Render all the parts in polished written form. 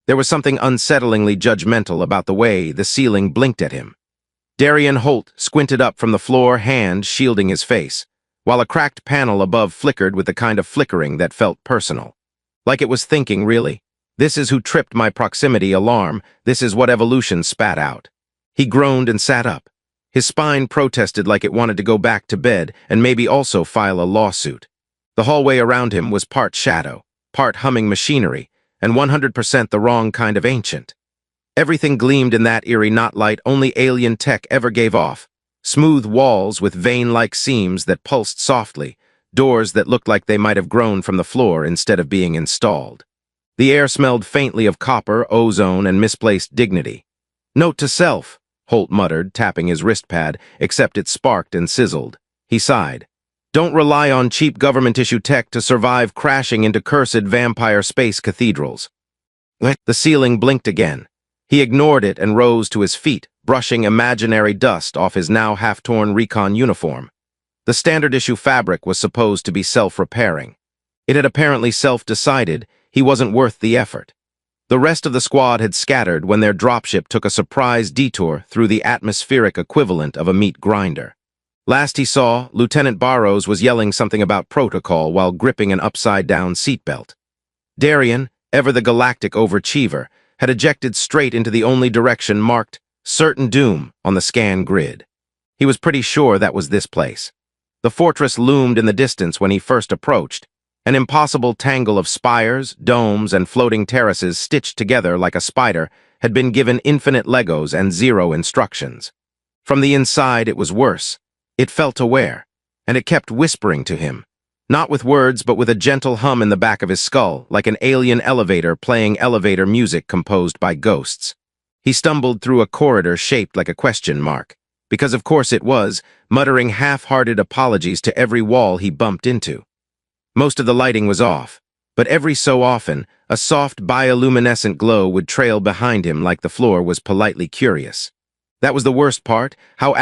There was something unsettlingly judgmental about the way the ceiling blinked at him. Darian Holt squinted up from the floor, hand shielding his face, while a cracked panel above flickered with the kind of flickering that felt personal. Like it was thinking, really. This is who tripped my proximity alarm. This is what evolution spat out. He groaned and sat up. His spine protested like it wanted to go back to bed and maybe also file a lawsuit. The hallway around him was part shadow, part humming machinery, and 100% the wrong kind of ancient. Everything gleamed in that eerie knot-light only alien tech ever gave off. Smooth walls with vein-like seams that pulsed softly, doors that looked like they might have grown from the floor instead of being installed. The air smelled faintly of copper, ozone, and misplaced dignity. "Note to self," Holt muttered, tapping his wrist pad, except it sparked and sizzled. He sighed. "Don't rely on cheap government-issue tech to survive crashing into cursed vampire space cathedrals." The ceiling blinked again. He ignored it and rose to his feet, brushing imaginary dust off his now half-torn recon uniform. The standard-issue fabric was supposed to be self-repairing. It had apparently self-decided he wasn't worth the effort. The rest of the squad had scattered when their dropship took a surprise detour through the atmospheric equivalent of a meat grinder. Last he saw, Lieutenant Barrows was yelling something about protocol while gripping an upside-down seatbelt. Darian, ever the galactic overachiever, had ejected straight into the only direction marked Certain Doom on the scan grid. He was pretty sure that was this place. The fortress loomed in the distance when he first approached, an impossible tangle of spires, domes, and floating terraces stitched together like a spider had been given infinite Legos and zero instructions. From the inside it was worse. It felt aware, and it kept whispering to him. Not with words, but with a gentle hum in the back of his skull, like an alien elevator playing elevator music composed by ghosts. He stumbled through a corridor shaped like a question mark, because of course it was, muttering half-hearted apologies to every wall he bumped into. Most of the lighting was off, but every so often, a soft bioluminescent glow would trail behind him like the floor was politely curious. That was the worst part, how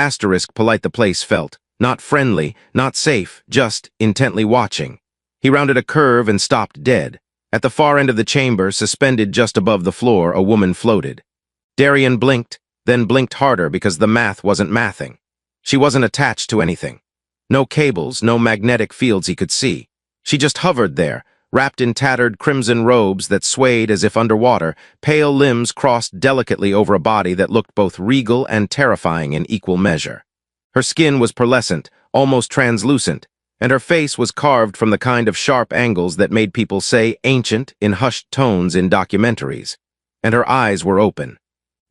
polite the place felt. Not friendly, not safe, just intently watching. He rounded a curve and stopped dead. At the far end of the chamber, suspended just above the floor, a woman floated. Darian blinked, then blinked harder because the math wasn't mathing. She wasn't attached to anything. No cables, no magnetic fields he could see. She just hovered there, wrapped in tattered crimson robes that swayed as if underwater, pale limbs crossed delicately over a body that looked both regal and terrifying in equal measure. Her skin was pearlescent, almost translucent, and her face was carved from the kind of sharp angles that made people say ancient in hushed tones in documentaries. And her eyes were open.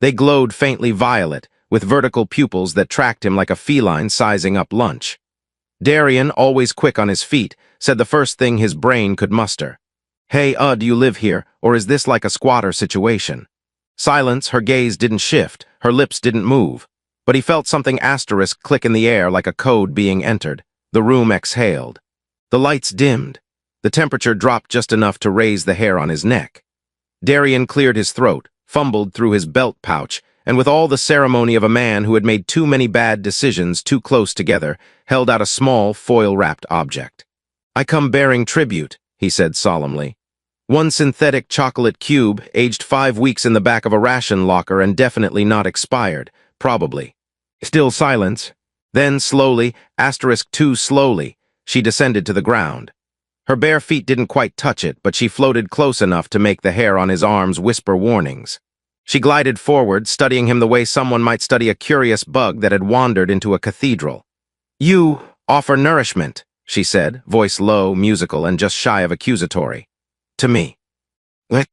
They glowed faintly violet, with vertical pupils that tracked him like a feline sizing up lunch. Darian, always quick on his feet, said the first thing his brain could muster. "Hey, do you live here, or is this like a squatter situation?" Silence, her gaze didn't shift, her lips didn't move. But he felt something asterisk click in the air like a code being entered. The room exhaled. The lights dimmed. The temperature dropped just enough to raise the hair on his neck. Darian cleared his throat, fumbled through his belt pouch, and with all the ceremony of a man who had made too many bad decisions too close together, held out a small, foil-wrapped object. "I come bearing tribute," he said solemnly. "One synthetic chocolate cube, aged 5 weeks in the back of a ration locker and definitely not expired. Probably." Still silence. Then slowly, too slowly, she descended to the ground. Her bare feet didn't quite touch it, but she floated close enough to make the hair on his arms whisper warnings. She glided forward, studying him the way someone might study a curious bug that had wandered into a cathedral. "You offer nourishment," she said, voice low, musical, and just shy of accusatory. "To me.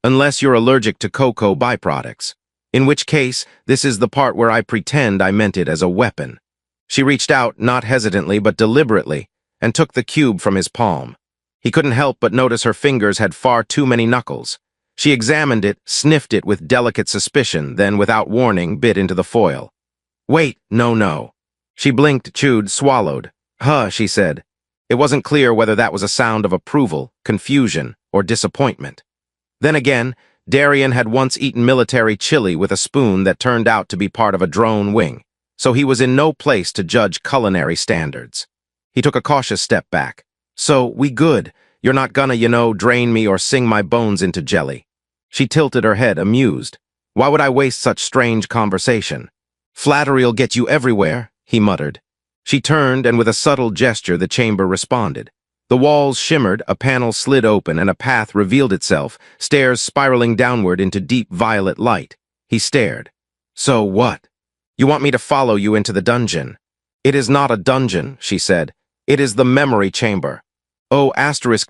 Unless you're allergic to cocoa byproducts. In which case, this is the part where I pretend I meant it as a weapon." She reached out, not hesitantly but deliberately, and took the cube from his palm. He couldn't help but notice her fingers had far too many knuckles. She examined it, sniffed it with delicate suspicion, then without warning bit into the foil. "Wait, no." She blinked, chewed, swallowed. "Huh," she said. It wasn't clear whether that was a sound of approval, confusion, or disappointment. Then again, Darian had once eaten military chili with a spoon that turned out to be part of a drone wing, so he was in no place to judge culinary standards. He took a cautious step back. "So, we good. You're not gonna, drain me or sing my bones into jelly." She tilted her head, amused. Why would I waste such strange conversation? Flattery'll get you everywhere, he muttered. She turned, and with a subtle gesture the chamber responded. The walls shimmered, a panel slid open, and a path revealed itself, stairs spiraling downward into deep violet light. He stared. So what? You want me to follow you into the dungeon? It is not a dungeon, she said. It is the memory chamber. Oh,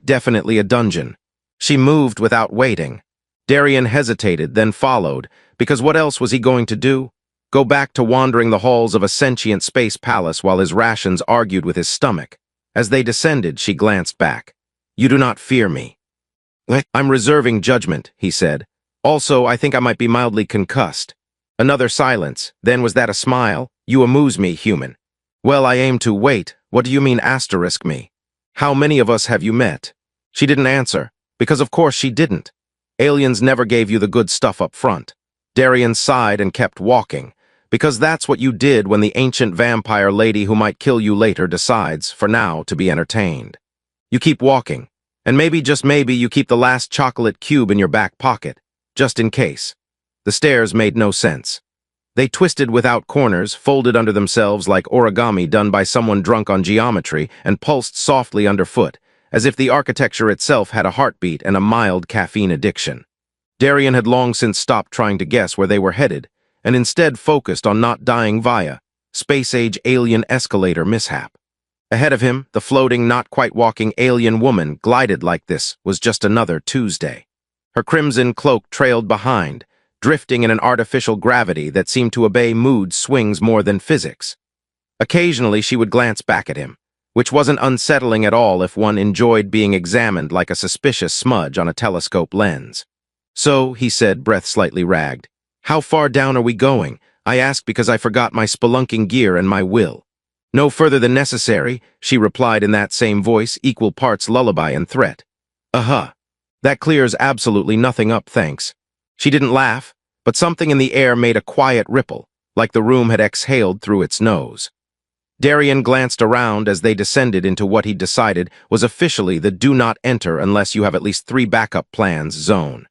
definitely a dungeon. She moved without waiting. Darien hesitated, then followed, because what else was he going to do? Go back to wandering the halls of a sentient space palace while his rations argued with his stomach. As they descended, she glanced back. You do not fear me. I'm reserving judgment, he said. Also, I think I might be mildly concussed. Another silence. Then was that a smile? You amuse me, human. Well, I aim to wait. What do you mean me? How many of us have you met? She didn't answer, because of course she didn't. Aliens never gave you the good stuff up front. Darien sighed and kept walking, because that's what you did when the ancient vampire lady who might kill you later decides, for now, to be entertained. You keep walking, and maybe, just maybe, you keep the last chocolate cube in your back pocket, just in case. The stairs made no sense. They twisted without corners, folded under themselves like origami done by someone drunk on geometry, and pulsed softly underfoot, as if the architecture itself had a heartbeat and a mild caffeine addiction. Darien had long since stopped trying to guess where they were headed, and instead focused on not dying via space-age alien escalator mishap. Ahead of him, the floating, not-quite-walking alien woman glided like this was just another Tuesday. Her crimson cloak trailed behind, drifting in an artificial gravity that seemed to obey mood swings more than physics. Occasionally, she would glance back at him, which wasn't unsettling at all if one enjoyed being examined like a suspicious smudge on a telescope lens. So, he said, breath slightly ragged, how far down are we going? I ask because I forgot my spelunking gear and my will. No further than necessary, she replied in that same voice, equal parts lullaby and threat. That clears absolutely nothing up, thanks. She didn't laugh, but something in the air made a quiet ripple, like the room had exhaled through its nose. Darien glanced around as they descended into what he decided was officially the do not enter unless you have at least 3 backup plans zone.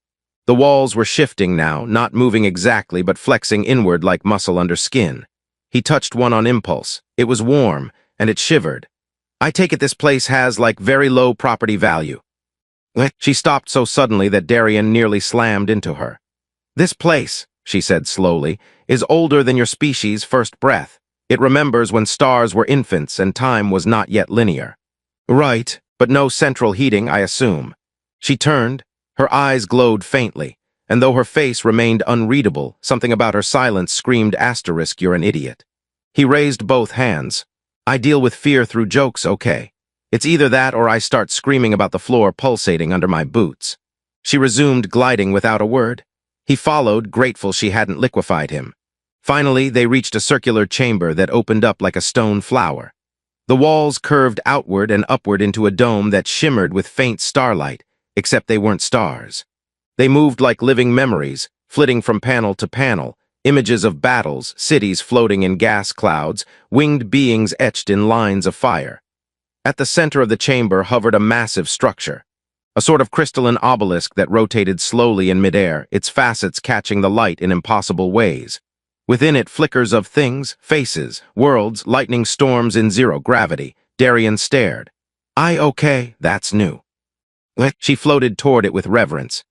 The walls were shifting now, not moving exactly but flexing inward like muscle under skin. He touched one on impulse. It was warm, and it shivered. I take it this place has, like, very low property value. She stopped so suddenly that Darien nearly slammed into her. This place, she said slowly, is older than your species' first breath. It remembers when stars were infants and time was not yet linear. Right, but no central heating, I assume. She turned. Her eyes glowed faintly, and though her face remained unreadable, something about her silence screamed you're an idiot. He raised both hands. I deal with fear through jokes, okay. It's either that or I start screaming about the floor pulsating under my boots. She resumed gliding without a word. He followed, grateful she hadn't liquefied him. Finally, they reached a circular chamber that opened up like a stone flower. The walls curved outward and upward into a dome that shimmered with faint starlight, except they weren't stars. They moved like living memories, flitting from panel to panel, images of battles, cities floating in gas clouds, winged beings etched in lines of fire. At the center of the chamber hovered a massive structure, a sort of crystalline obelisk that rotated slowly in midair, its facets catching the light in impossible ways. Within it, flickers of things, faces, worlds, lightning storms in zero gravity. Darien stared. Okay, that's new. She floated toward it with reverence.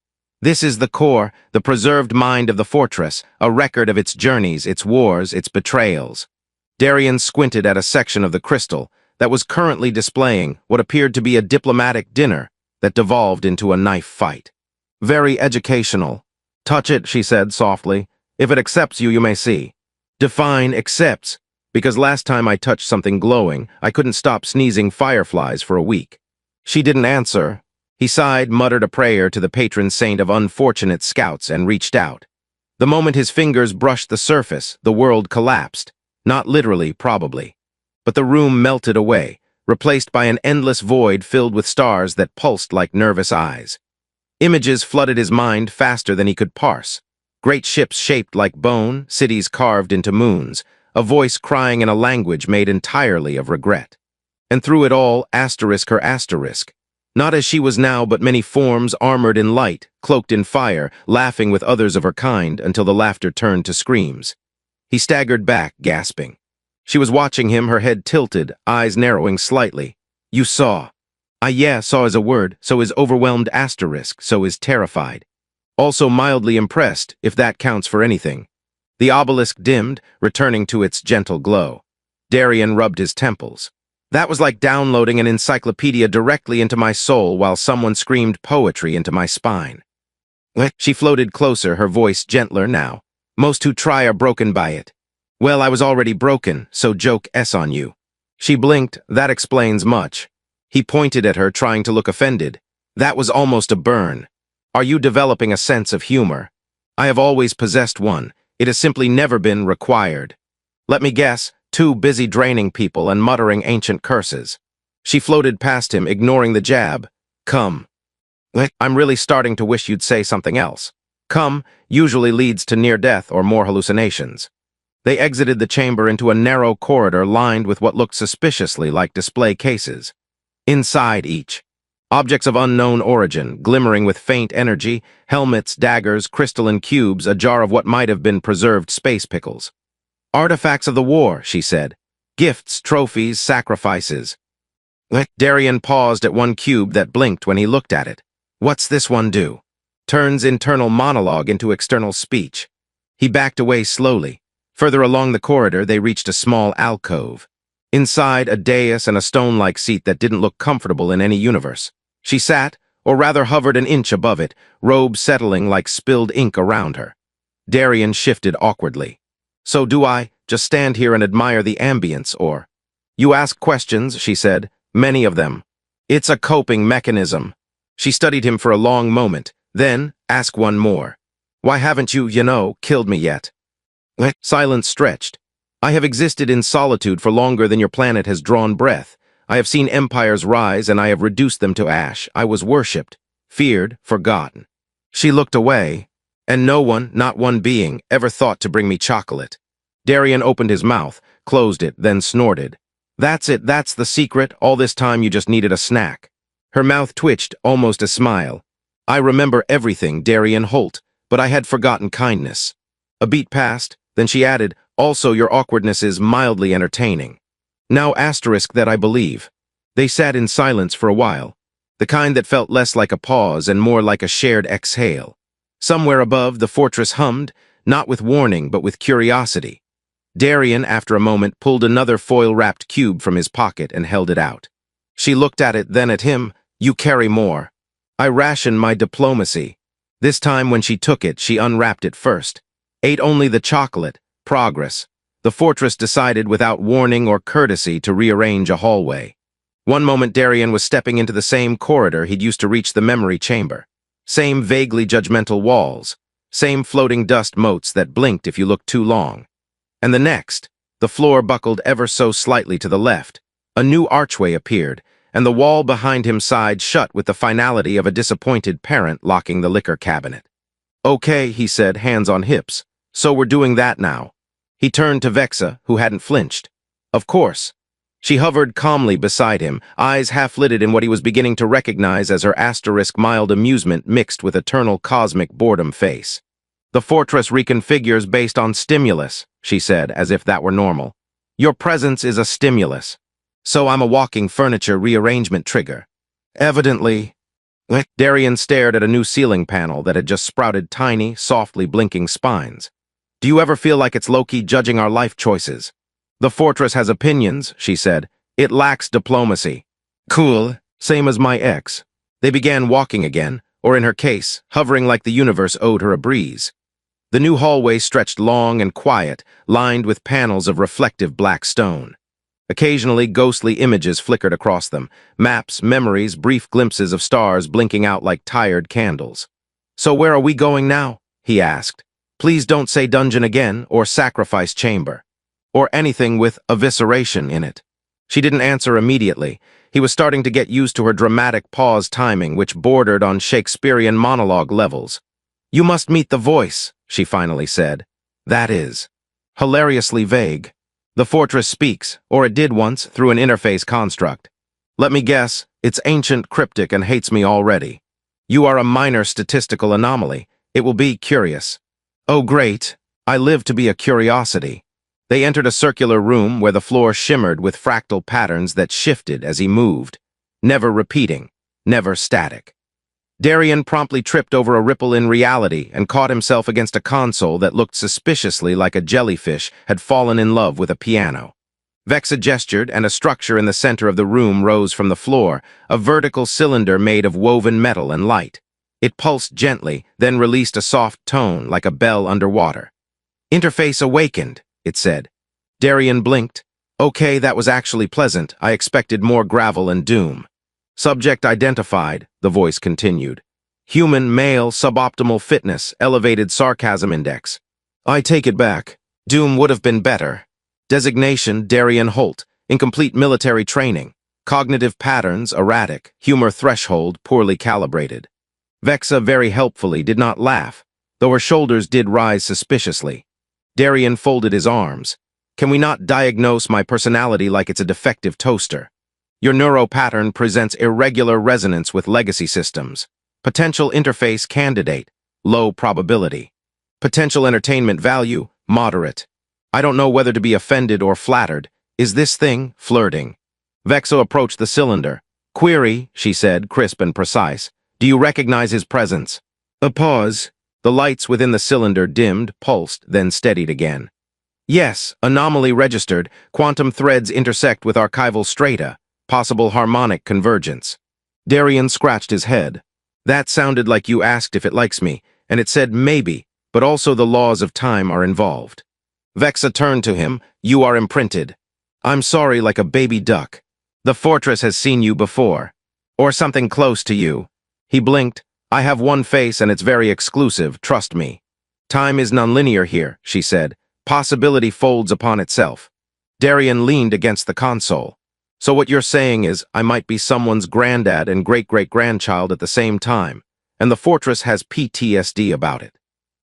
This is the core, the preserved mind of the fortress, a record of its journeys, its wars, its betrayals. Darien squinted at a section of the crystal that was currently displaying what appeared to be a diplomatic dinner that devolved into a knife fight. Very educational. Touch it, she said softly. If it accepts you, you may see. Define accepts, because last time I touched something glowing, I couldn't stop sneezing fireflies for a week. She didn't answer. He sighed, muttered a prayer to the patron saint of unfortunate scouts, and reached out. The moment his fingers brushed the surface, the world collapsed. Not literally, probably. But the room melted away, replaced by an endless void filled with stars that pulsed like nervous eyes. Images flooded his mind faster than he could parse. Great ships shaped like bone, cities carved into moons, a voice crying in a language made entirely of regret. And through it all, her asterisk. Not as she was now, but many forms armored in light, cloaked in fire, laughing with others of her kind until the laughter turned to screams. He staggered back, gasping. She was watching him, her head tilted, eyes narrowing slightly. You saw. Yeah, saw is a word, so is overwhelmed asterisk, so is terrified. Also mildly impressed, if that counts for anything. The obelisk dimmed, returning to its gentle glow. Darian rubbed his temples. That was like downloading an encyclopedia directly into my soul while someone screamed poetry into my spine. She floated closer, her voice gentler now. Most who try are broken by it. Well, I was already broken, so joke S on you. She blinked. That explains much. He pointed at her, trying to look offended. That was almost a burn. Are you developing a sense of humor? I have always possessed one. It has simply never been required. Let me guess, too busy draining people and muttering ancient curses. She floated past him, ignoring the jab. Come. I'm really starting to wish you'd say something else. Come usually leads to near death or more hallucinations. They exited the chamber into a narrow corridor lined with what looked suspiciously like display cases. Inside each, objects of unknown origin, glimmering with faint energy, helmets, daggers, crystalline cubes, a jar of what might have been preserved space pickles. Artifacts of the war, she said. Gifts, trophies, sacrifices. Darian paused at one cube that blinked when he looked at it. What's this one do? Turns internal monologue into external speech. He backed away slowly. Further along the corridor, they reached a small alcove. Inside, a dais and a stone-like seat that didn't look comfortable in any universe. She sat, or rather hovered an inch above it, robe settling like spilled ink around her. Darian shifted awkwardly. So do I just stand here and admire the ambience, or? You ask questions, she said, many of them. It's a coping mechanism. She studied him for a long moment, then ask one more. Why haven't you, killed me yet? Silence stretched. I have existed in solitude for longer than your planet has drawn breath. I have seen empires rise, and I have reduced them to ash. I was worshipped, feared, forgotten. She looked away, and no one, not one being, ever thought to bring me chocolate. Darian opened his mouth, closed it, then snorted. That's it, that's the secret. All this time you just needed a snack. Her mouth twitched, almost a smile. I remember everything, Darian Holt, but I had forgotten kindness. A beat passed, then she added, also your awkwardness is mildly entertaining. Now asterisk that I believe. They sat in silence for a while, the kind that felt less like a pause and more like a shared exhale. Somewhere above, the fortress hummed, not with warning but with curiosity. Darian, after a moment, pulled another foil-wrapped cube from his pocket and held it out. She looked at it, then at him. You carry more. I ration my diplomacy. This time when she took it, she unwrapped it first. Ate only the chocolate. Progress. The fortress decided without warning or courtesy to rearrange a hallway. One moment Darian was stepping into the same corridor he'd used to reach the memory chamber. Same vaguely judgmental walls. Same floating dust motes that blinked if you looked too long. And the next, the floor buckled ever so slightly to the left. A new archway appeared, and the wall behind him sighed shut with the finality of a disappointed parent locking the liquor cabinet. Okay, he said, hands on hips. So we're doing that now. He turned to Vexa, who hadn't flinched. Of course. She hovered calmly beside him, eyes half-lidded in what he was beginning to recognize as her asterisk mild amusement mixed with eternal cosmic boredom face. The fortress reconfigures based on stimulus, she said, as if that were normal. Your presence is a stimulus. So I'm a walking furniture rearrangement trigger. Evidently. Darian stared at a new ceiling panel that had just sprouted tiny, softly blinking spines. Do you ever feel like it's low-key judging our life choices? The fortress has opinions, she said. It lacks diplomacy. Cool, same as my ex. They began walking again, or in her case, hovering like the universe owed her a breeze. The new hallway stretched long and quiet, lined with panels of reflective black stone. Occasionally, ghostly images flickered across them, maps, memories, brief glimpses of stars blinking out like tired candles. So where are we going now? He asked. Please don't say dungeon again, or sacrifice chamber, or anything with evisceration in it. She didn't answer immediately. He was starting to get used to her dramatic pause timing, which bordered on Shakespearean monologue levels. You must meet the voice, she finally said. That is. Hilariously vague. The fortress speaks, or it did once, through an interface construct. Let me guess, It's ancient, cryptic, and hates me already. You are a minor statistical anomaly. It will be curious. Oh, great. I live to be a curiosity. They entered a circular room where the floor shimmered with fractal patterns that shifted as he moved, never repeating, never static. Darian promptly tripped over a ripple in reality and caught himself against a console that looked suspiciously like a jellyfish had fallen in love with a piano. Vexa gestured, and a structure in the center of the room rose from the floor, a vertical cylinder made of woven metal and light. It pulsed gently, then released a soft tone like a bell underwater. "Interface awakened," it said. Darian blinked. "Okay, that was actually pleasant. I expected more gravel and doom." "Subject identified," the voice continued. "Human, male, suboptimal fitness, elevated sarcasm index." "I take it back. Doom would have been better." Designation, Darian Holt. Incomplete military training. Cognitive patterns, erratic. Humor threshold, poorly calibrated. Vexa very helpfully did not laugh, though her shoulders did rise suspiciously. Darian folded his arms. "Can we not diagnose my personality like it's a defective toaster? Your neuropattern presents irregular resonance with legacy systems. Potential interface candidate, low probability. Potential entertainment value, moderate. I don't know whether to be offended or flattered. Is this thing flirting?" Vexo approached the cylinder. "Query," she said, crisp and precise. "Do you recognize his presence?" A pause. The lights within the cylinder dimmed, pulsed, then steadied again. "Yes, anomaly registered. Quantum threads intersect with archival strata. Possible harmonic convergence." Darian scratched his head. "That sounded like you asked if it likes me, and it said maybe, but also the laws of time are involved." Vexa turned to him. "You are imprinted. I'm sorry, like a baby duck. The fortress has seen you before. Or something close to you." He blinked. "I have one face and it's very exclusive, trust me." "Time is nonlinear here," she said. "Possibility folds upon itself." Darian leaned against the console. "So what you're saying is I might be someone's granddad and great-great-grandchild at the same time, and the fortress has PTSD about it."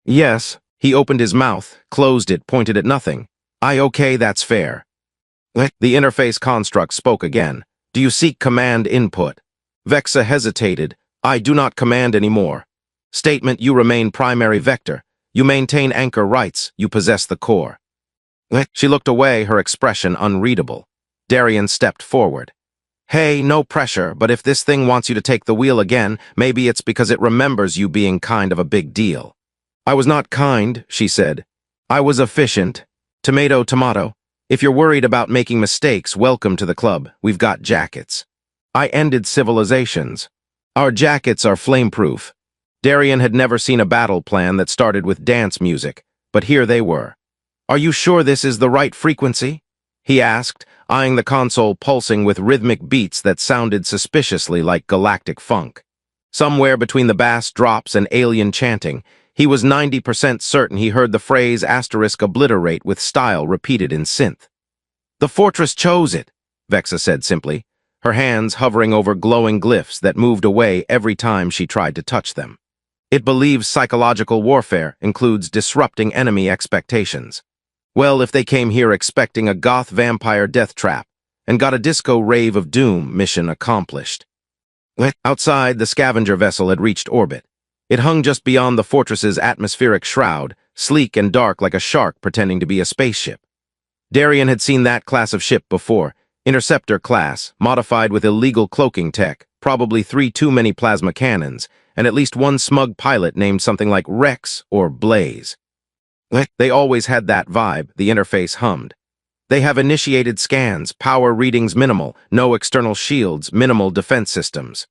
"Yes." He opened his mouth, closed it, pointed at nothing. Okay, that's fair." The interface construct spoke again. "Do you seek command input?" Vexa hesitated. "I do not command anymore." Statement: "You remain primary vector. You maintain anchor rights. You possess the core." She looked away, her expression unreadable. Darian stepped forward. "Hey, no pressure, but if this thing wants you to take the wheel again, maybe it's because it remembers you being kind of a big deal." "I was not kind," she said. "I was efficient. Tomato, tomato. If you're worried about making mistakes, welcome to the club. We've got jackets." "I ended civilizations. Our jackets are flameproof." Darian had never seen a battle plan that started with dance music, but here they were. "Are you sure this is the right frequency?" he asked, eyeing the console pulsing with rhythmic beats that sounded suspiciously like galactic funk. Somewhere between the bass drops and alien chanting, he was 90% certain he heard the phrase *obliterate with style repeated in synth. "The fortress chose it," Vexa said simply, her hands hovering over glowing glyphs that moved away every time she tried to touch them. "It believes psychological warfare includes disrupting enemy expectations. Well, if they came here expecting a goth vampire death trap and got a disco rave of doom, mission accomplished." Outside, the scavenger vessel had reached orbit. It hung just beyond the fortress's atmospheric shroud, sleek and dark like a shark pretending to be a spaceship. Darian had seen that class of ship before, interceptor class, modified with illegal cloaking tech, probably 3 too many plasma cannons, and at least one smug pilot named something like Rex or Blaze. They always had that vibe, the interface hummed. "They have initiated scans, power readings minimal, no external shields, minimal defense systems."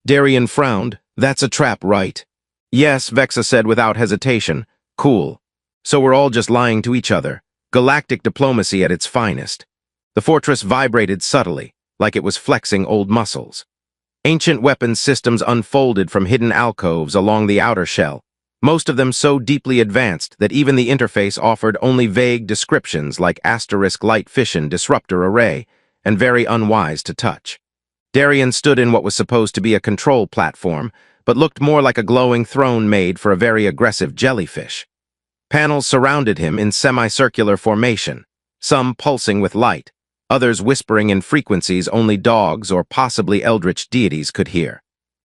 Darian frowned. "That's a trap, right?" "Yes," Vexa said without hesitation. "Cool. So we're all just lying to each other. Galactic diplomacy at its finest." The fortress vibrated subtly, like it was flexing old muscles. Ancient weapons systems unfolded from hidden alcoves along the outer shell, most of them so deeply advanced that even the interface offered only vague descriptions like light fission disruptor array, and very unwise to touch. Darian stood in what was supposed to be a control platform, but looked more like a glowing throne made for a very aggressive jellyfish. Panels surrounded him in semicircular formation, some pulsing with light, others whispering in frequencies only dogs or possibly eldritch deities could hear.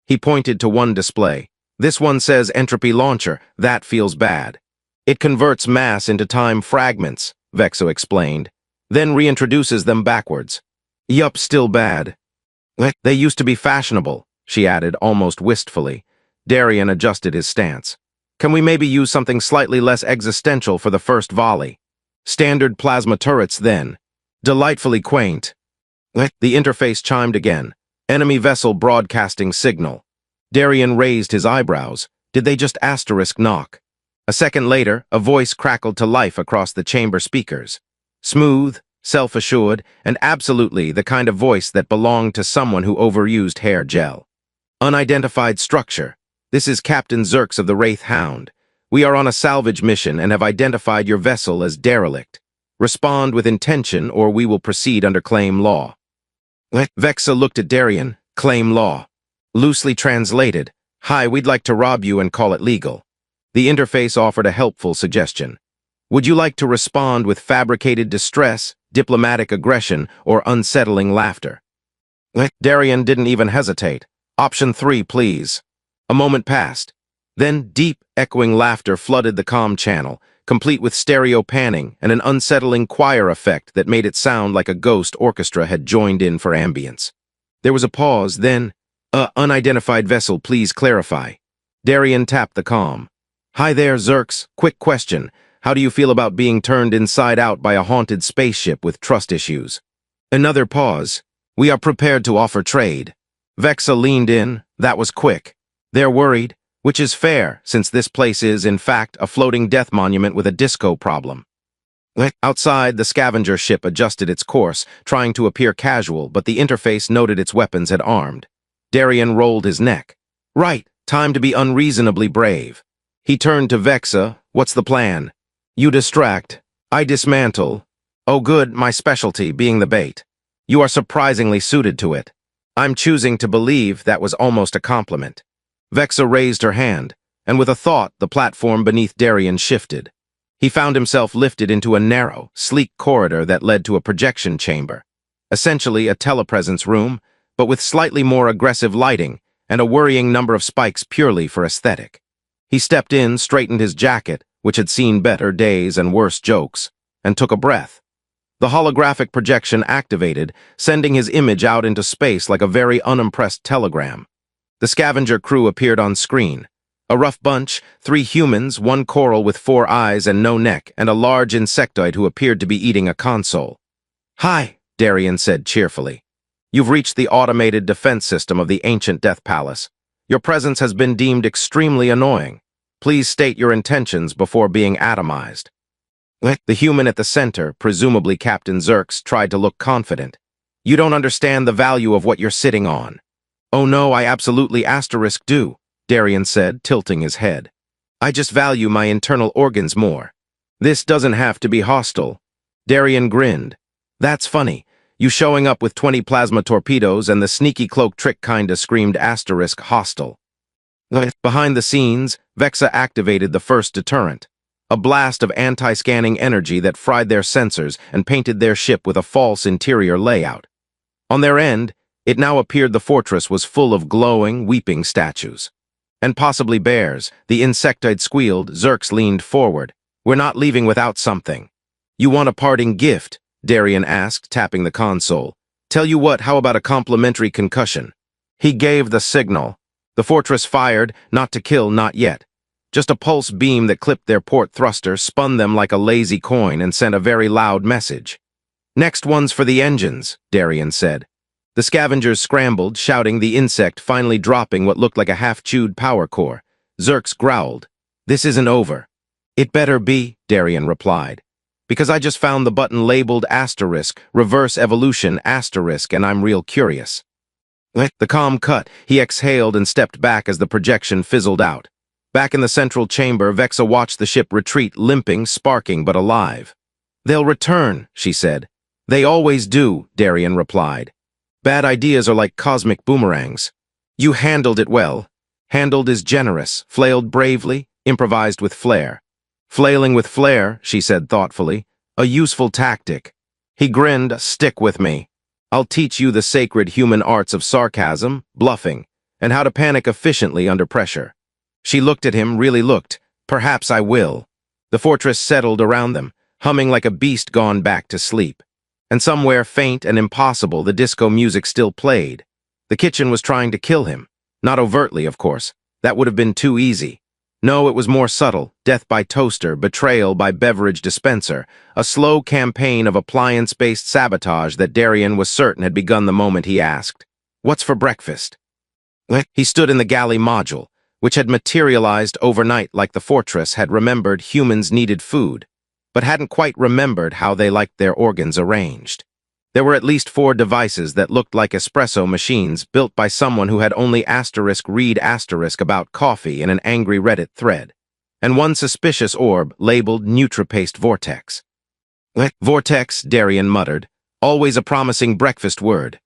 He pointed to one display. This one says entropy launcher. That feels bad. It converts mass into time fragments, Vexo explained, then reintroduces them backwards. Yup, still bad. They used to be fashionable, she added almost wistfully. Darien adjusted his stance. Can we maybe use something slightly less existential for the first volley? Standard plasma turrets, then. Delightfully quaint. The interface chimed again. Enemy vessel broadcasting signal. Darien raised his eyebrows. Did they just asterisk knock? A second later, a voice crackled to life across the chamber speakers. Smooth, self-assured, and absolutely the kind of voice that belonged to someone who overused hair gel. Unidentified structure. This is Captain Zerx of the Wraith Hound. We are on a salvage mission and have identified your vessel as derelict. Respond with intention or we will proceed under claim law. Vexa looked at Darien. Claim law. Loosely translated, hi, we'd like to rob you and call it legal. The interface offered a helpful suggestion. Would you like to respond with fabricated distress, diplomatic aggression, or unsettling laughter? Darien didn't even hesitate. Option 3, please. A moment passed. Then deep, echoing laughter flooded the comm channel, complete with stereo panning and an unsettling choir effect that made it sound like a ghost orchestra had joined in for ambience. There was a pause, then, unidentified vessel, please clarify. Darien tapped the comm. Hi there, Zerx. Quick question. How do you feel about being turned inside out by a haunted spaceship with trust issues? Another pause. We are prepared to offer trade. Vexa leaned in. That was quick. They're worried, which is fair, since this place is, in fact, a floating death monument with a disco problem. Outside, the scavenger ship adjusted its course, trying to appear casual, but the interface noted its weapons had armed. Darien rolled his neck. Right, time to be unreasonably brave. He turned to Vexa. What's the plan? You distract. I dismantle. Oh good, my specialty, being the bait. You are surprisingly suited to it. I'm choosing to believe that was almost a compliment. Vexa raised her hand, and with a thought, the platform beneath Darien shifted. He found himself lifted into a narrow, sleek corridor that led to a projection chamber. Essentially a telepresence room, but with slightly more aggressive lighting and a worrying number of spikes purely for aesthetic. He stepped in, straightened his jacket, which had seen better days and worse jokes, and took a breath. The holographic projection activated, sending his image out into space like a very unimpressed telegram. The scavenger crew appeared on screen. A rough bunch, 3 humans, 1 coral with 4 eyes and no neck, and a large insectoid who appeared to be eating a console. Hi, Darien said cheerfully. You've reached the automated defense system of the ancient Death Palace. Your presence has been deemed extremely annoying. Please state your intentions before being atomized. The human at the center, presumably Captain Zerx, tried to look confident. You don't understand the value of what you're sitting on. Oh no, I absolutely do, Darien said, tilting his head. I just value my internal organs more. This doesn't have to be hostile. Darien grinned. That's funny. You showing up with 20 plasma torpedoes and the sneaky cloak trick kinda screamed hostile. Behind the scenes, Vexa activated the first deterrent. A blast of anti-scanning energy that fried their sensors and painted their ship with a false interior layout. On their end, it now appeared the fortress was full of glowing, weeping statues. And possibly bears. The insectoid squealed. Zerx leaned forward. We're not leaving without something. You want a parting gift? Darien asked, tapping the console. Tell you what, how about a complimentary concussion? He gave the signal. The fortress fired, not to kill, not yet. Just a pulse beam that clipped their port thruster, spun them like a lazy coin, and sent a very loud message. Next one's for the engines, Darien said. The scavengers scrambled, shouting, the insect finally dropping what looked like a half-chewed power core. Zerx growled. This isn't over. It better be, Darien replied. Because I just found the button labeled asterisk, reverse evolution asterisk, and I'm real curious. The comm cut. He exhaled and stepped back as the projection fizzled out. Back in the central chamber, Vexa watched the ship retreat, limping, sparking, but alive. They'll return, she said. They always do, Darien replied. Bad ideas are like cosmic boomerangs. You handled it well. Handled is generous, flailed bravely, improvised with flair. Flailing with flair, she said thoughtfully, a useful tactic. He grinned, "Stick with me. I'll teach you the sacred human arts of sarcasm, bluffing, and how to panic efficiently under pressure." She looked at him, really looked. "Perhaps I will." The fortress settled around them, humming like a beast gone back to sleep. And somewhere faint and impossible, the disco music still played. The kitchen was trying to kill him. Not overtly, of course. That would have been too easy. No, it was more subtle. Death by toaster, betrayal by beverage dispenser. A slow campaign of appliance-based sabotage that Darien was certain had begun the moment he asked, "What's for breakfast?" He stood in the galley module, which had materialized overnight like the fortress had remembered humans needed food, but hadn't quite remembered how they liked their organs arranged. There were at least 4 devices that looked like espresso machines built by someone who had only *read* about coffee in an angry Reddit thread, and 1 suspicious orb labeled NutriPaste Vortex. "Vortex," Darien muttered, "always a promising breakfast word."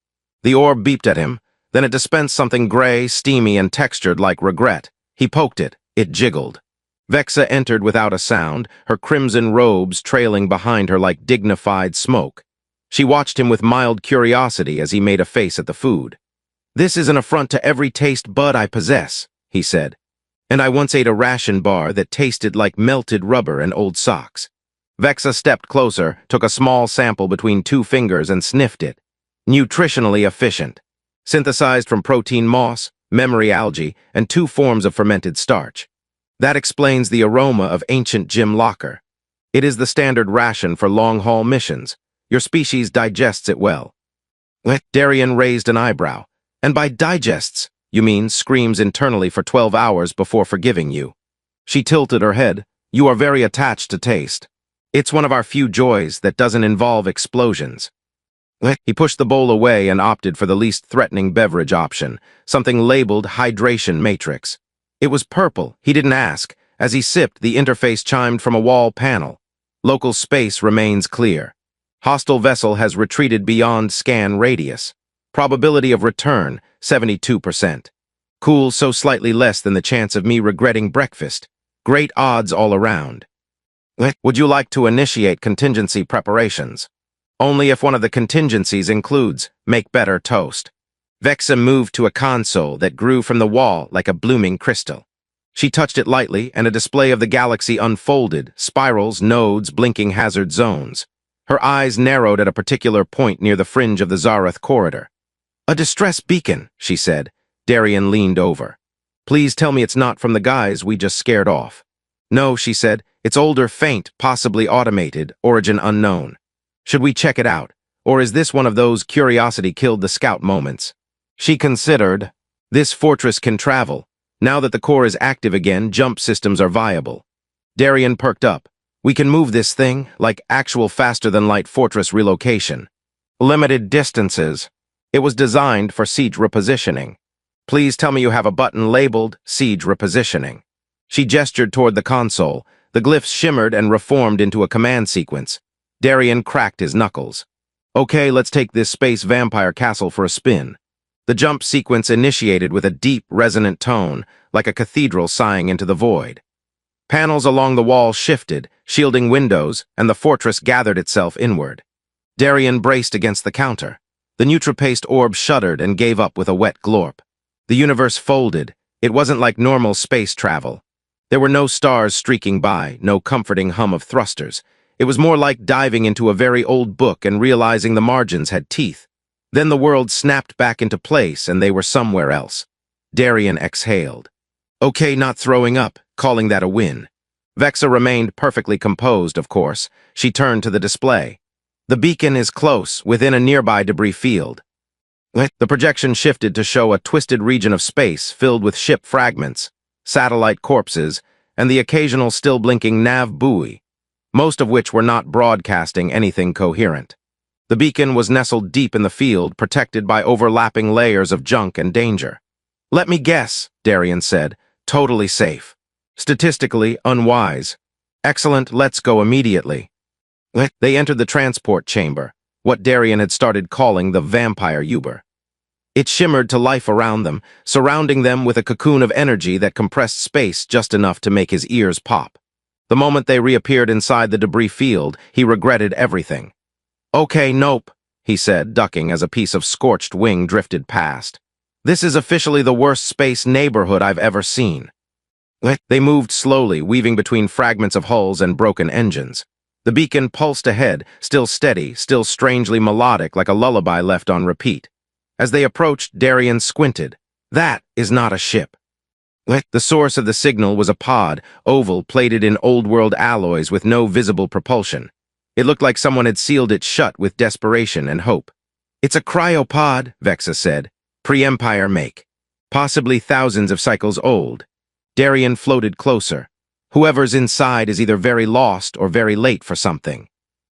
The orb beeped at him, then it dispensed something gray, steamy, and textured like regret. He poked it. It jiggled. Vexa entered without a sound, her crimson robes trailing behind her like dignified smoke. She watched him with mild curiosity as he made a face at the food. "This is an affront to every taste bud I possess," he said. "And I once ate a ration bar that tasted like melted rubber and old socks." Vexa stepped closer, took a small sample between 2 fingers and sniffed it. Nutritionally efficient. Synthesized from protein moss, memory algae, and 2 forms of fermented starch. That explains the aroma of ancient gym locker. It is the standard ration for long-haul missions. Your species digests it well. Darien raised an eyebrow. "And by digests, you mean screams internally for 12 hours before forgiving you." She tilted her head. "You are very attached to taste. It's one of our few joys that doesn't involve explosions." He pushed the bowl away and opted for the least threatening beverage option, something labeled Hydration Matrix. It was purple, he didn't ask. As he sipped, the interface chimed from a wall panel. "Local space remains clear. Hostile vessel has retreated beyond scan radius. Probability of return, 72%. Cool, so slightly less than the chance of me regretting breakfast. Great odds all around. Would you like to initiate contingency preparations? Only if one of the contingencies includes make better toast." Vexa moved to a console that grew from the wall like a blooming crystal. She touched it lightly, and a display of the galaxy unfolded, spirals, nodes, blinking hazard zones. Her eyes narrowed at a particular point near the fringe of the Zarath corridor. "A distress beacon," she said. Darien leaned over. "Please tell me it's not from the guys we just scared off." "No," she said. "It's older, faint, possibly automated, origin unknown. Should we check it out? Or is this one of those curiosity-killed-the-scout moments?" She considered. This fortress can travel. Now that the core is active again, jump systems are viable. Darien perked up. "We can move this thing, like actual faster-than-light fortress relocation. Limited distances. It was designed for siege repositioning. Please tell me you have a button labeled Siege Repositioning." She gestured toward the console. The glyphs shimmered and reformed into a command sequence. Darien cracked his knuckles. "Okay, let's take this space vampire castle for a spin." The jump sequence initiated with a deep, resonant tone, like a cathedral sighing into the void. Panels along the wall shifted, shielding windows, and the fortress gathered itself inward. Darien braced against the counter. The NutriPaste orb shuddered and gave up with a wet glorp. The universe folded. It wasn't like normal space travel. There were no stars streaking by, no comforting hum of thrusters. It was more like diving into a very old book and realizing the margins had teeth. Then the world snapped back into place and they were somewhere else. Darien exhaled. "Okay, not throwing up, calling that a win." Vexa remained perfectly composed, of course. She turned to the display. "The beacon is close, within a nearby debris field." The projection shifted to show a twisted region of space filled with ship fragments, satellite corpses, and the occasional still-blinking nav buoy, most of which were not broadcasting anything coherent. The beacon was nestled deep in the field, protected by overlapping layers of junk and danger. "Let me guess," Darien said. "Totally safe. Statistically unwise. Excellent, let's go immediately." They entered the transport chamber, what Darien had started calling the vampire Uber. It shimmered to life around them, surrounding them with a cocoon of energy that compressed space just enough to make his ears pop. The moment they reappeared inside the debris field, he regretted everything. Okay, nope, he said, ducking as a piece of scorched wing drifted past. This is officially the worst space neighborhood I've ever seen. They moved slowly, weaving between fragments of hulls and broken engines. The beacon pulsed ahead, still steady, still strangely melodic like a lullaby left on repeat. As they approached, Darien squinted. That is not a ship. The source of the signal was a pod, oval, plated in old-world alloys with no visible propulsion. It looked like someone had sealed it shut with desperation and hope. It's a cryopod, Vexa said. Pre-Empire make. Possibly thousands of cycles old. Darien floated closer. Whoever's inside is either very lost or very late for something.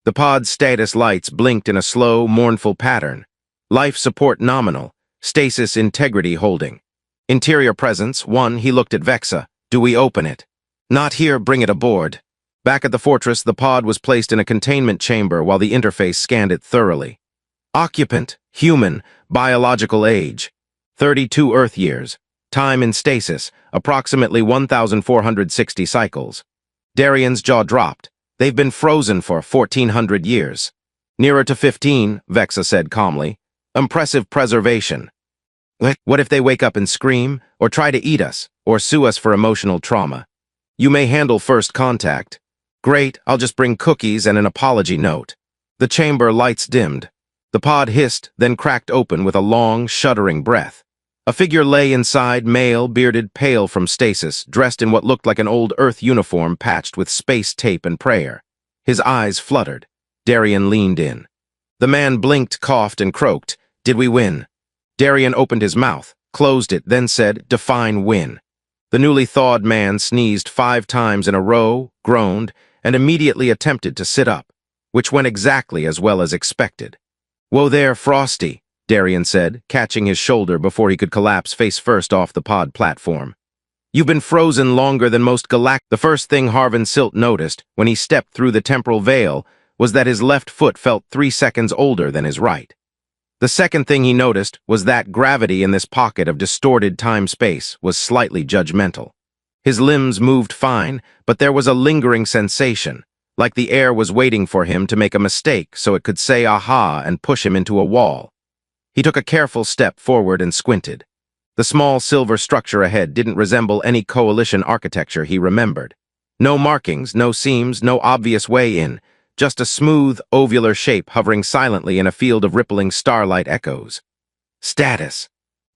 The pod's status lights blinked in a slow, mournful pattern. Life support nominal. Stasis integrity holding. Interior presence, 1, he looked at Vexa. Do we open it? Not here, bring it aboard. Back at the fortress, the pod was placed in a containment chamber while the interface scanned it thoroughly. Occupant, human, biological age. 32 Earth years. Time in stasis, approximately 1,460 cycles. Darien's jaw dropped. They've been frozen for 1,400 years. Nearer to 15, Vexa said calmly. Impressive preservation. What if they wake up and scream, or try to eat us, or sue us for emotional trauma? You may handle first contact. Great, I'll just bring cookies and an apology note. The chamber lights dimmed. The pod hissed, then cracked open with a long, shuddering breath. A figure lay inside, male, bearded, pale from stasis, dressed in what looked like an old Earth uniform patched with space tape and prayer. His eyes fluttered. Darien leaned in. The man blinked, coughed, and croaked. Did we win? Darien opened his mouth, closed it, then said, define win. The newly thawed man sneezed 5 times in a row, groaned, and immediately attempted to sit up, which went exactly as well as expected. Whoa there, Frosty, Darien said, catching his shoulder before he could collapse face first off the pod platform. You've been frozen longer than most Galactic. The first thing Harvin Silt noticed when he stepped through the temporal veil was that his left foot felt 3 seconds older than his right. The second thing he noticed was that gravity in this pocket of distorted time-space was slightly judgmental. His limbs moved fine, but there was a lingering sensation, like the air was waiting for him to make a mistake so it could say aha and push him into a wall. He took a careful step forward and squinted. The small silver structure ahead didn't resemble any coalition architecture he remembered. No markings, no seams, no obvious way in. Just a smooth, ovular shape hovering silently in a field of rippling starlight echoes. Status.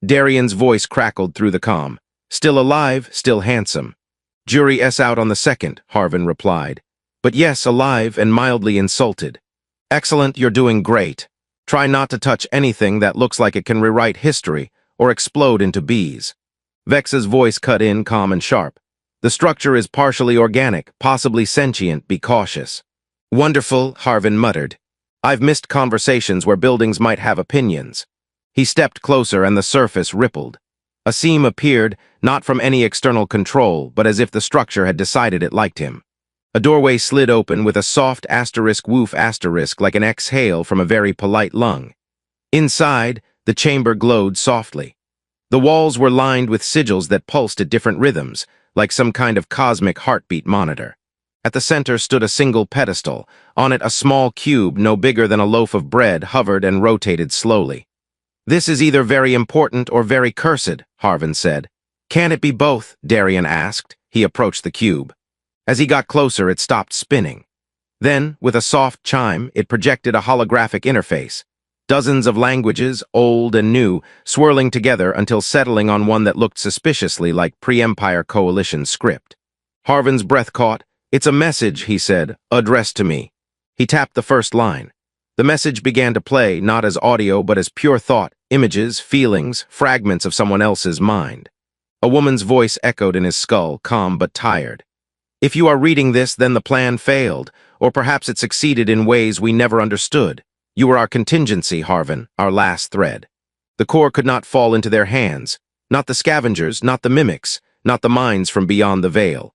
Darien's voice crackled through the comm. Still alive, still handsome. Jury S out on the second, Harvin replied. But yes, alive and mildly insulted. Excellent, you're doing great. Try not to touch anything that looks like it can rewrite history or explode into bees. Vex's voice cut in, calm and sharp. The structure is partially organic, possibly sentient, be cautious. Wonderful, Harvin muttered. I've missed conversations where buildings might have opinions. He stepped closer and the surface rippled. A seam appeared, not from any external control, but as if the structure had decided it liked him. A doorway slid open with a soft asterisk woof asterisk like an exhale from a very polite lung. Inside, the chamber glowed softly. The walls were lined with sigils that pulsed at different rhythms, like some kind of cosmic heartbeat monitor. At the center stood a single pedestal. On it, a small cube no bigger than a loaf of bread hovered and rotated slowly. This is either very important or very cursed, Harvin said. Can it be both? Darien asked. He approached the cube. As he got closer, it stopped spinning. Then, with a soft chime, it projected a holographic interface. Dozens of languages, old and new, swirling together until settling on one that looked suspiciously like pre-Empire Coalition script. Harvin's breath caught. It's a message, he said, addressed to me. He tapped the first line. The message began to play, not as audio but as pure thought, images, feelings, fragments of someone else's mind. A woman's voice echoed in his skull, calm but tired. If you are reading this, then the plan failed, or perhaps it succeeded in ways we never understood. You were our contingency, Harvin, our last thread. The core could not fall into their hands, not the scavengers, not the mimics, not the minds from beyond the veil.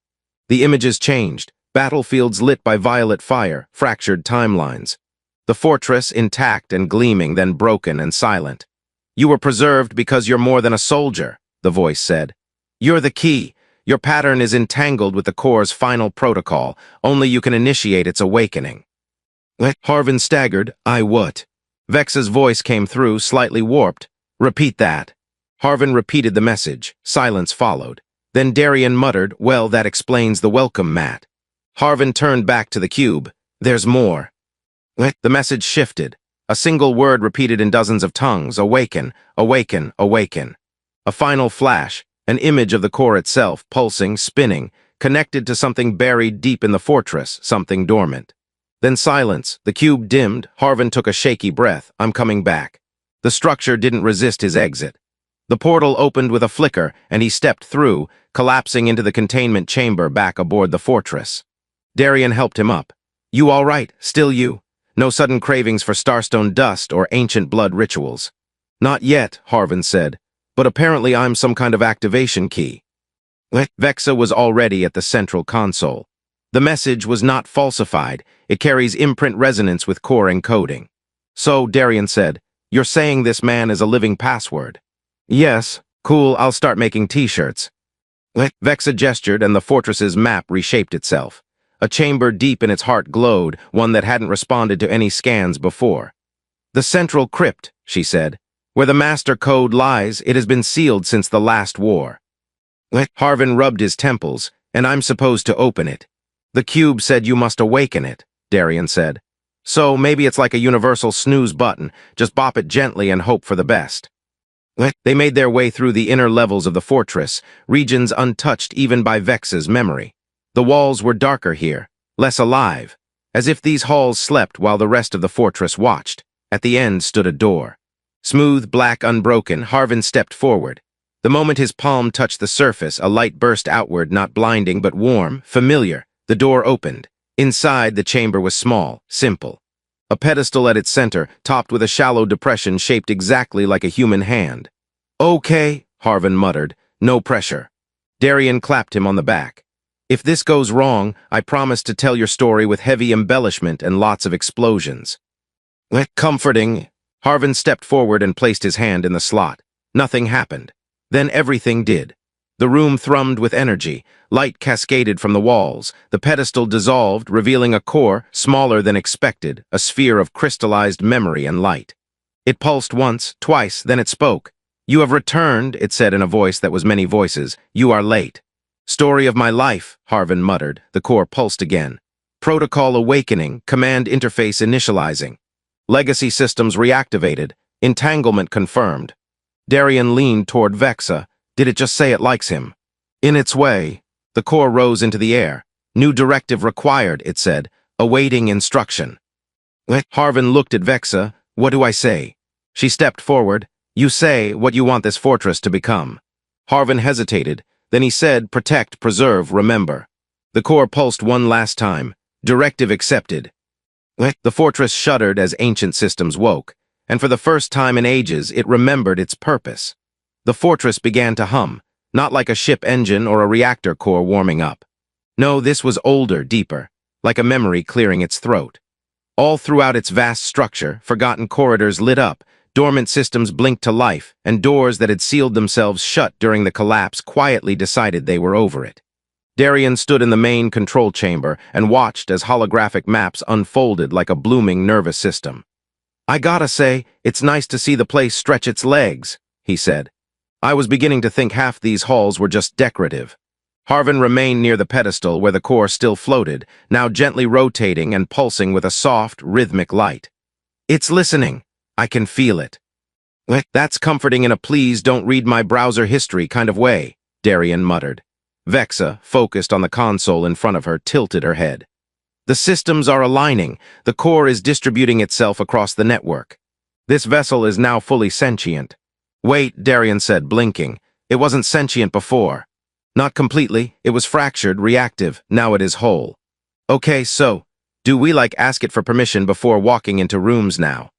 The images changed, battlefields lit by violet fire, fractured timelines. The fortress intact and gleaming, then broken and silent. You were preserved because you're more than a soldier, the voice said. You're the key. Your pattern is entangled with the core's final protocol. Only you can initiate its awakening. Harvin staggered. I what? Vexa's voice came through, slightly warped. Repeat that. Harvin repeated the message. Silence followed. Then Darien muttered, well, that explains the welcome mat. Harvin turned back to the cube. There's more. The message shifted. A single word repeated in dozens of tongues. Awaken, awaken, awaken. A final flash, an image of the core itself, pulsing, spinning, connected to something buried deep in the fortress, something dormant. Then silence. The cube dimmed. Harvin took a shaky breath. I'm coming back. The structure didn't resist his exit. The portal opened with a flicker, and he stepped through, collapsing into the containment chamber back aboard the fortress. Darien helped him up. You all right? Still you? No sudden cravings for starstone dust or ancient blood rituals. Not yet, Harvin said, but apparently I'm some kind of activation key. Vexa was already at the central console. The message was not falsified. It carries imprint resonance with core encoding. So, Darien said, you're saying this man is a living password? Yes. Cool, I'll start making t-shirts. Vexa gestured and the fortress's map reshaped itself. A chamber deep in its heart glowed, one that hadn't responded to any scans before. The central crypt, she said. Where the master code lies, it has been sealed since the last war. Harvin rubbed his temples, and I'm supposed to open it. The cube said you must awaken it, Darien said. So maybe it's like a universal snooze button, just bop it gently and hope for the best. They made their way through the inner levels of the fortress, regions untouched even by Vexa's memory. The walls were darker here, less alive, as if these halls slept while the rest of the fortress watched. At the end stood a door. Smooth, black, unbroken, Harvin stepped forward. The moment his palm touched the surface, a light burst outward, not blinding but warm, familiar. The door opened. Inside, the chamber was small, simple. A pedestal at its center, topped with a shallow depression shaped exactly like a human hand. Okay, Harvin muttered. No pressure. Darien clapped him on the back. If this goes wrong, I promise to tell your story with heavy embellishment and lots of explosions. Comforting. Harvin stepped forward and placed his hand in the slot. Nothing happened. Then everything did. The room thrummed with energy. Light cascaded from the walls. The pedestal dissolved, revealing a core, smaller than expected, a sphere of crystallized memory and light. It pulsed once, twice, then it spoke. You have returned, it said in a voice that was many voices. You are late. Story of my life, Harvin muttered. The core pulsed again. Protocol awakening, command interface initializing. Legacy systems reactivated. Entanglement confirmed. Darien leaned toward Vexa. Did it just say it likes him? In its way. The core rose into the air. New directive required, it said. Awaiting instruction. Harvin looked at Vexa. What do I say? She stepped forward. You say what you want this fortress to become. Harvin hesitated. Then he said, protect, preserve, remember. The core pulsed one last time. Directive accepted. The fortress shuddered as ancient systems woke, and for the first time in ages, it remembered its purpose. The fortress began to hum, not like a ship engine or a reactor core warming up. No, this was older, deeper, like a memory clearing its throat. All throughout its vast structure, forgotten corridors lit up, dormant systems blinked to life, and doors that had sealed themselves shut during the collapse quietly decided they were over it. Darien stood in the main control chamber and watched as holographic maps unfolded like a blooming nervous system. I gotta say, it's nice to see the place stretch its legs, he said. I was beginning to think half these halls were just decorative. Harvin remained near the pedestal where the core still floated, now gently rotating and pulsing with a soft, rhythmic light. It's listening. I can feel it. That's comforting in a please don't read my browser history kind of way, Darien muttered. Vexa, focused on the console in front of her, tilted her head. The systems are aligning. The core is distributing itself across the network. This vessel is now fully sentient. Wait, Darien said, blinking. It wasn't sentient before. Not completely. It was fractured, reactive. Now it is whole. Okay, so, do we ask it for permission before walking into rooms now?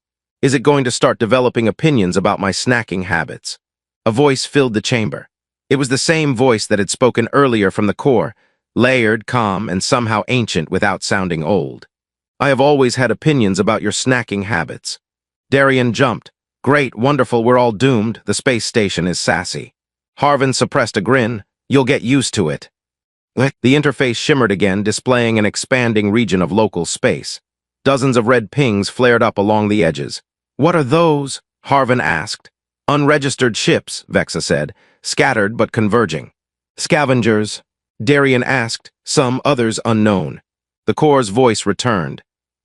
Is it going to start developing opinions about my snacking habits? A voice filled the chamber. It was the same voice that had spoken earlier from the core, layered, calm, and somehow ancient without sounding old. I have always had opinions about your snacking habits. Darien jumped. Great, wonderful, we're all doomed. The space station is sassy. Harvin suppressed a grin. You'll get used to it. The interface shimmered again, displaying an expanding region of local space. Dozens of red pings flared up along the edges. "What are those?" Harvin asked. "Unregistered ships," Vexa said, "scattered but converging." "Scavengers?" Darien asked, some others unknown. The Corps' voice returned.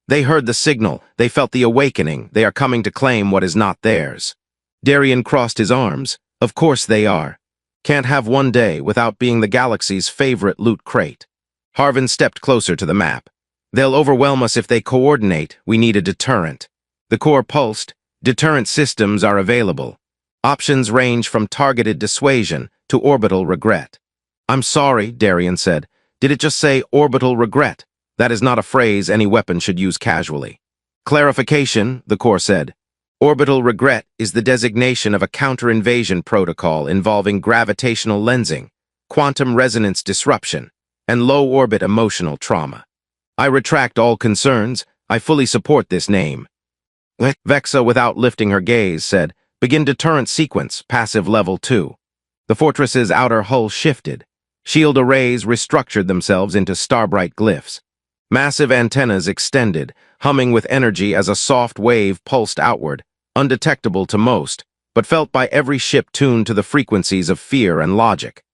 They heard the signal, they felt the awakening, they are coming to claim what is not theirs. Darien crossed his arms. Of course they are. Can't have one day without being the galaxy's favorite loot crate. Harvin stepped closer to the map. They'll overwhelm us if they coordinate. We need a deterrent. The Corps pulsed. Deterrent systems are available. Options range from targeted dissuasion to orbital regret. "I'm sorry," Darien said. "Did it just say orbital regret? That is not a phrase any weapon should use casually." "Clarification," the Corps said. "Orbital regret is the designation of a counter-invasion protocol involving gravitational lensing, quantum resonance disruption, and low-orbit emotional trauma. I retract all concerns. I fully support this name." Vexa, without lifting her gaze, said, "Begin deterrent sequence, passive level 2. The fortress's outer hull shifted. Shield arrays restructured themselves into starbright glyphs. Massive antennas extended, humming with energy as a soft wave pulsed outward, undetectable to most, but felt by every ship tuned to the frequencies of fear and logic.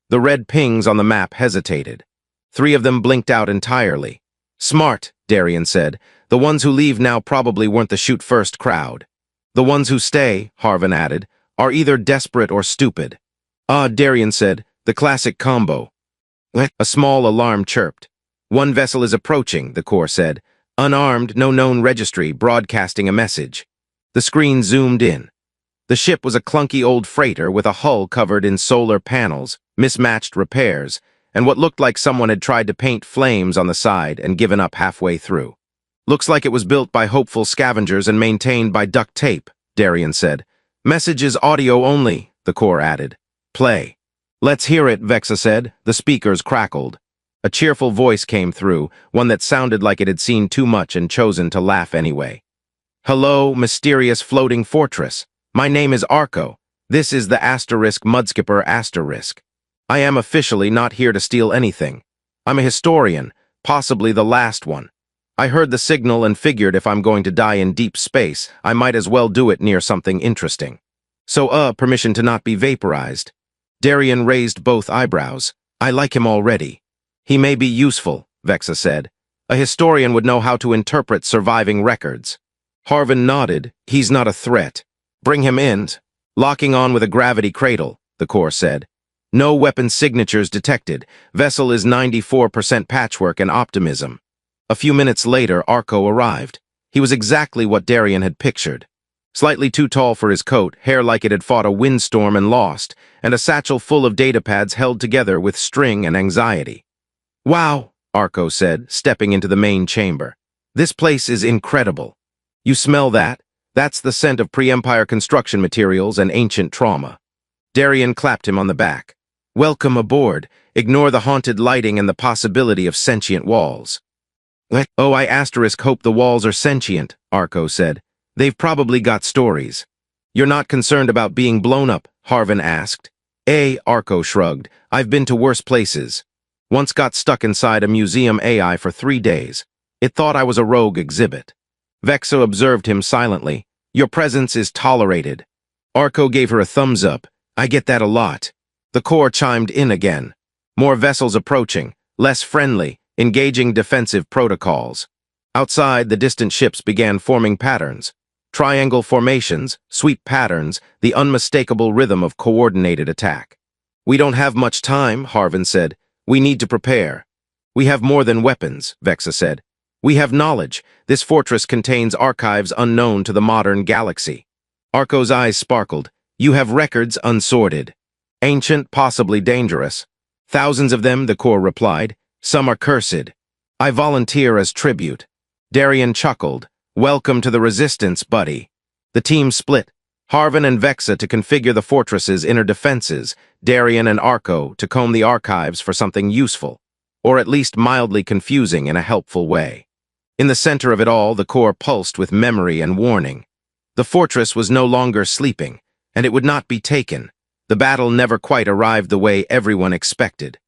The red pings on the map hesitated. 3 of them blinked out entirely. "Smart," Darien said. "The ones who leave now probably weren't the shoot-first crowd. The ones who stay," Harvin added, "are either desperate or stupid." "Ah," Darien said, "the classic combo." A small alarm chirped. "One vessel is approaching," the Corps said. "Unarmed, no known registry, broadcasting a message." The screen zoomed in. The ship was a clunky old freighter with a hull covered in solar panels, mismatched repairs, and what looked like someone had tried to paint flames on the side and given up halfway through. "Looks like it was built by hopeful scavengers and maintained by duct tape," Darien said. "Message is audio only," the Corps added. "Play." "Let's hear it," Vexa said. The speakers crackled. A cheerful voice came through, one that sounded like it had seen too much and chosen to laugh anyway. "Hello, mysterious floating fortress. My name is Arco. This is the Mudskipper Asterisk. I am officially not here to steal anything. I'm a historian, possibly the last one. I heard the signal and figured if I'm going to die in deep space, I might as well do it near something interesting. So, permission to not be vaporized." Darien raised both eyebrows. "I like him already." "He may be useful," Vexa said. "A historian would know how to interpret surviving records." Harvin nodded. "He's not a threat. Bring him in." "Locking on with a gravity cradle," the Corps said. "No weapon signatures detected. Vessel is 94% patchwork and optimism." A few minutes later, Arco arrived. He was exactly what Darien had pictured. Slightly too tall for his coat, hair like it had fought a windstorm and lost, and a satchel full of datapads held together with string and anxiety. "Wow," Arco said, stepping into the main chamber. "This place is incredible. You smell that? That's the scent of pre-Empire construction materials and ancient trauma." Darien clapped him on the back. "Welcome aboard. Ignore the haunted lighting and the possibility of sentient walls." "Oh, I hope the walls are sentient," Arco said. "They've probably got stories." "You're not concerned about being blown up?" Harvin asked. Arco shrugged. "I've been to worse places. Once got stuck inside a museum AI for 3 days. It thought I was a rogue exhibit." Vexa observed him silently. "Your presence is tolerated." Arco gave her a thumbs up. "I get that a lot." The Corps chimed in again. More vessels approaching, less friendly, engaging defensive protocols. Outside, the distant ships began forming patterns. Triangle formations, sweep patterns, the unmistakable rhythm of coordinated attack. "We don't have much time," Harvin said. "We need to prepare." "We have more than weapons," Vexa said. "We have knowledge. This fortress contains archives unknown to the modern galaxy." Arco's eyes sparkled. "You have records unsorted. Ancient, possibly dangerous. Thousands of them," the Corps replied. "Some are cursed. I volunteer as tribute." Darien chuckled. "Welcome to the resistance, buddy." The team split. Harvin and Vexa to configure the fortress's inner defenses, Darien and Arco to comb the archives for something useful, or at least mildly confusing in a helpful way. In the center of it all, the Corps pulsed with memory and warning. The fortress was no longer sleeping, and it would not be taken. The battle never quite arrived the way everyone expected.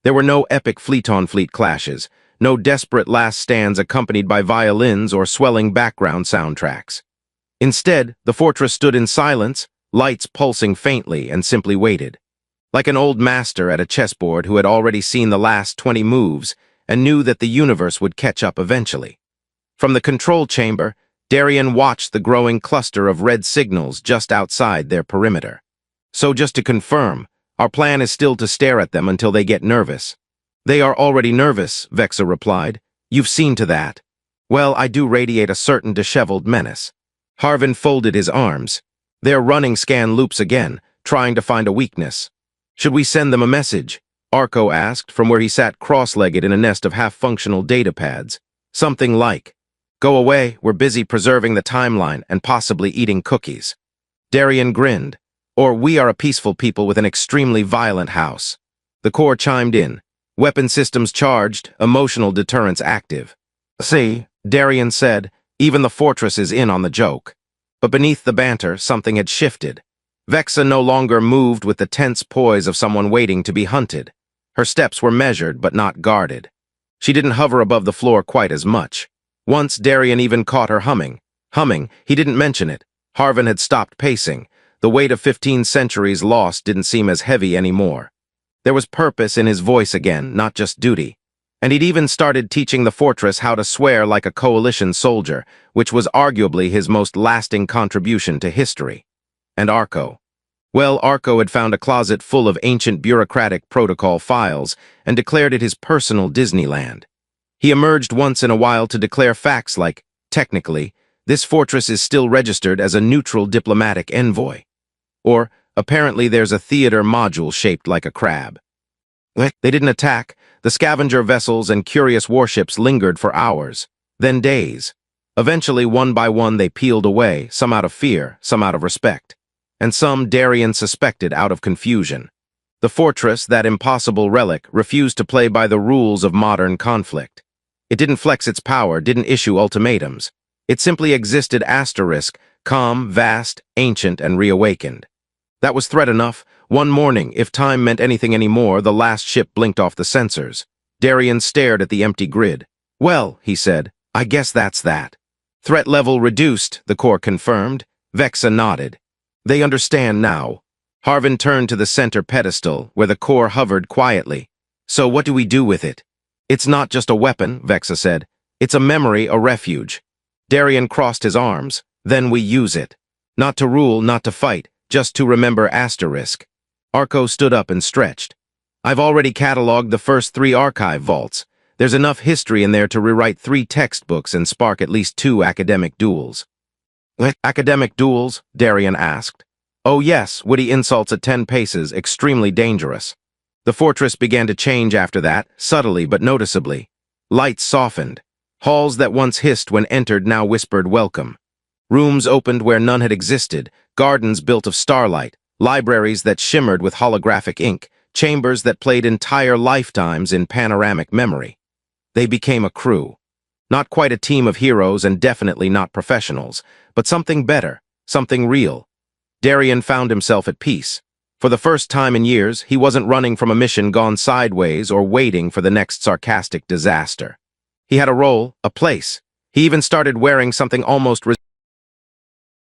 There were no epic fleet-on-fleet clashes, no desperate last stands accompanied by violins or swelling background soundtracks. Instead, the fortress stood in silence, lights pulsing faintly, and simply waited. Like an old master at a chessboard who had already seen the last 20 moves and knew that the universe would catch up eventually. From the control chamber, Darien watched the growing cluster of red signals just outside their perimeter. So just to confirm, our plan is still to stare at them until they get nervous. They are already nervous, Vexa replied. You've seen to that. Well, I do radiate a certain disheveled menace. Harvin folded his arms. They're running scan loops again, trying to find a weakness. Should we send them a message? Arco asked from where he sat cross-legged in a nest of half-functional data pads. Something like, "Go away, we're busy preserving the timeline and possibly eating cookies." Darien grinned. Or, "We are a peaceful people with an extremely violent house." The Corps chimed in. Weapon systems charged, emotional deterrence active. "See," Darien said, "even the fortress is in on the joke." But beneath the banter, something had shifted. Vexa no longer moved with the tense poise of someone waiting to be hunted. Her steps were measured but not guarded. She didn't hover above the floor quite as much. Once Darien even caught her humming. He didn't mention it. Harvin had stopped pacing. The weight of 15 centuries lost didn't seem as heavy anymore. There was purpose in his voice again, not just duty. And he'd even started teaching the fortress how to swear like a coalition soldier, which was arguably his most lasting contribution to history. And Arco. Well, Arco had found a closet full of ancient bureaucratic protocol files and declared it his personal Disneyland. He emerged once in a while to declare facts like, technically, this fortress is still registered as a neutral diplomatic envoy. Or, apparently there's a theater module shaped like a crab. They didn't attack. The scavenger vessels and curious warships lingered for hours, then days. Eventually, one by one, they peeled away, some out of fear, some out of respect. And some Darien suspected out of confusion. The fortress, that impossible relic, refused to play by the rules of modern conflict. It didn't flex its power, didn't issue ultimatums. It simply existed asterisk, calm, vast, ancient, and reawakened. That was threat enough. One morning, if time meant anything anymore, the last ship blinked off the sensors. Darien stared at the empty grid. "Well," he said, "I guess that's that." "Threat level reduced," the Corps confirmed. Vexa nodded. "They understand now." Harvin turned to the center pedestal, where the Corps hovered quietly. "So what do we do with it?" "It's not just a weapon," Vexa said. "It's a memory, a refuge." Darien crossed his arms. "Then we use it. Not to rule, not to fight, just to remember asterisk." Arco stood up and stretched. "I've already cataloged the first 3 archive vaults. There's enough history in there to rewrite 3 textbooks and spark at least 2 academic duels." "Academic duels?" Darien asked. "Oh yes, witty insults at 10 paces, extremely dangerous." The fortress began to change after that, subtly but noticeably. Lights softened. Halls that once hissed when entered now whispered welcome. Rooms opened where none had existed, gardens built of starlight, libraries that shimmered with holographic ink, chambers that played entire lifetimes in panoramic memory. They became a crew. Not quite a team of heroes and definitely not professionals, but something better, something real. Darien found himself at peace. For the first time in years, he wasn't running from a mission gone sideways or waiting for the next sarcastic disaster. He had a role, a place. He even started wearing something almost